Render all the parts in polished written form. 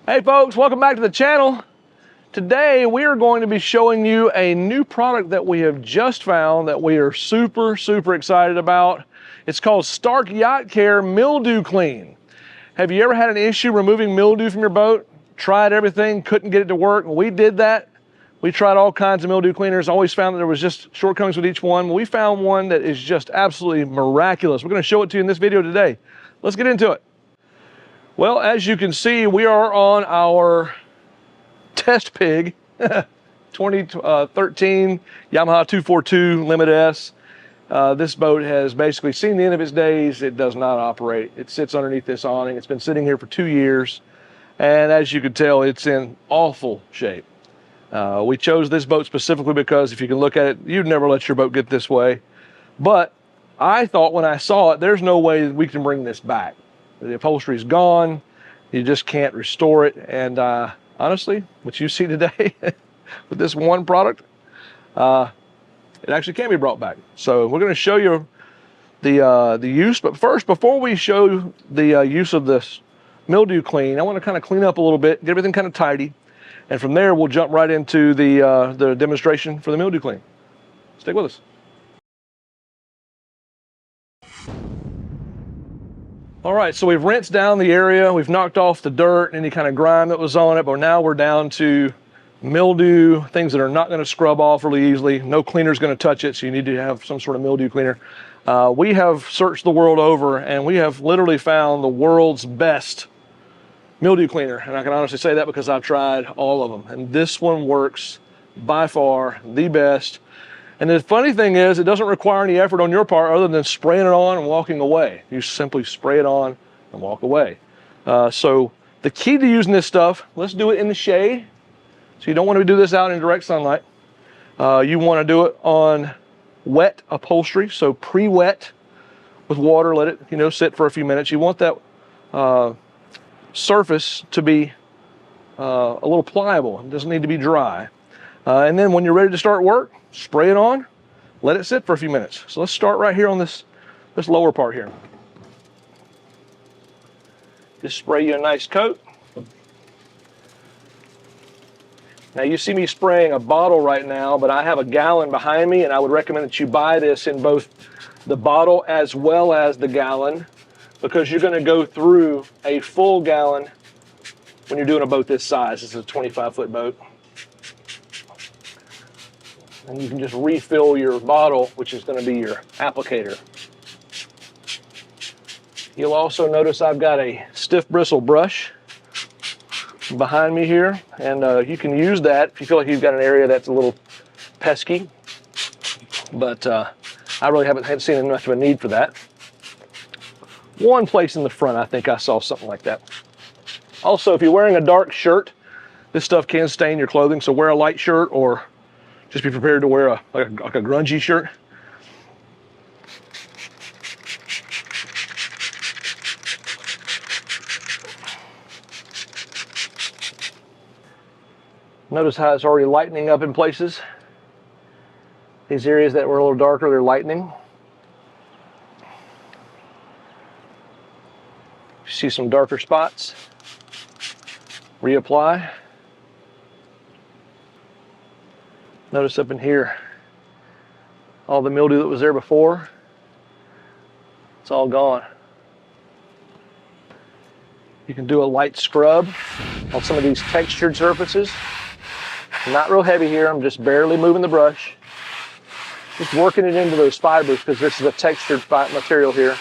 Hey folks, welcome back to the channel. Today we are going to be showing you a new product that we have just found that we are super excited about. It's called Starke Yacht Care Mildew Clean. Have you ever had an issue removing mildew from your boat? Tried everything, couldn't get it to work. We did that. We tried all kinds of mildew cleaners, always found that there was just shortcomings with each one. We found one that is just absolutely miraculous. We're going to show it to you in this video today. Let's get into it. Well, as you can see, we are on our test pig, 2013 Yamaha 242 Limit S. This boat has basically seen the end of its days. It does not operate. It sits underneath this awning. It's been sitting here for 2 years. And as you can tell, it's in awful shape. We chose this boat specifically because if you can look at it, you'd never let your boat get this way. But I thought when I saw it, there's no way we can bring this back. The upholstery's gone. You just can't restore it. And honestly, what you see today with this one product, it actually can be brought back. So we're going to show you the use. But first, before we show the use of this Mildew Clean, I want to kind of clean up a little bit, get everything kind of tidy. And from there, we'll jump right into the demonstration for the Mildew Clean. Stick with us. All right, so we've rinsed down the area. We've knocked off the dirt and any kind of grime that was on it, but now we're down to mildew, things that are not going to scrub off really easily. No cleaner's going to touch it, so you need to have some sort of mildew cleaner. We have searched the world over, and we have literally found the world's best mildew cleaner. And I can honestly say that because I've tried all of them. And this one works by far the best. And the funny thing is, it doesn't require any effort on your part other than spraying it on and walking away. You simply spray it on and walk away. So the key to using this stuff, let's do it in the shade. So you don't want to do this out in direct sunlight. You want to do it on wet upholstery, so pre-wet with water. Let it sit for a few minutes. You want that surface to be a little pliable. It doesn't need to be dry. And then when you're ready to start work, spray it on, let it sit for a few minutes. So let's start right here on this lower part here. Just spray you a nice coat. Now you see me spraying a bottle right now, but I have a gallon behind me, and I would recommend that you buy this in both the bottle as well as the gallon, because you're going to go through a full gallon when you're doing a boat this size. This is a 25-foot boat. And you can just refill your bottle, which is going to be your applicator. You'll also notice I've got a stiff bristle brush behind me here, and you can use that if you feel like you've got an area that's a little pesky, but I really haven't seen much of a need for that. One place in the front, I think I saw something like that. Also, if you're wearing a dark shirt, this stuff can stain your clothing, so wear a light shirt or just be prepared to wear like a grungy shirt. Notice how it's already lightening up in places. These areas that were a little darker, they're lightening. You see some darker spots, reapply. Notice up in here, all the mildew that was there before, it's all gone. You can do a light scrub on some of these textured surfaces. Not real heavy here, I'm just barely moving the brush. Just working it into those fibers because this is a textured material here.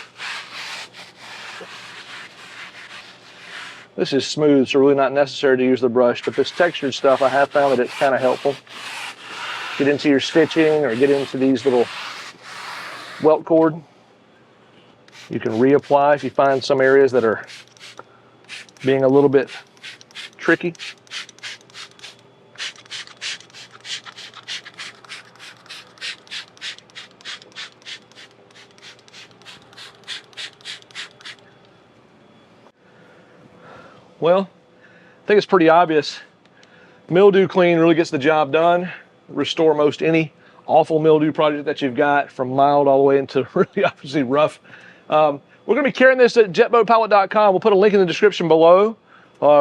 This is smooth, so really not necessary to use the brush, but this textured stuff, I have found that it's kind of helpful. Get into your stitching or get into these little welt cord. You can reapply if you find some areas that are being a little bit tricky. Well, I think it's pretty obvious. Mildew Clean really gets the job done. Restore most any awful mildew project that you've got, from mild all the way into really obviously rough. We're going to be carrying this at JetBoatPilot.com. We'll put a link in the description below.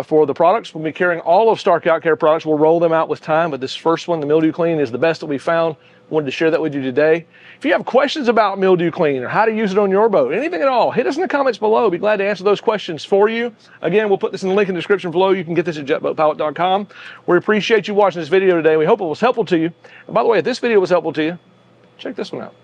for the products. We'll be carrying all of Starke Yacht Care products. We'll roll them out with time, but this first one, the Mildew Clean, is the best that we found. Wanted to share that with you today. If you have questions about Mildew Clean or how to use it on your boat, anything at all, hit us in the comments below. Be glad to answer those questions for you. Again, we'll put this in the link in the description below. You can get this at JetBoatPilot.com. We appreciate you watching this video today. We hope it was helpful to you. And by the way, if this video was helpful to you, check this one out.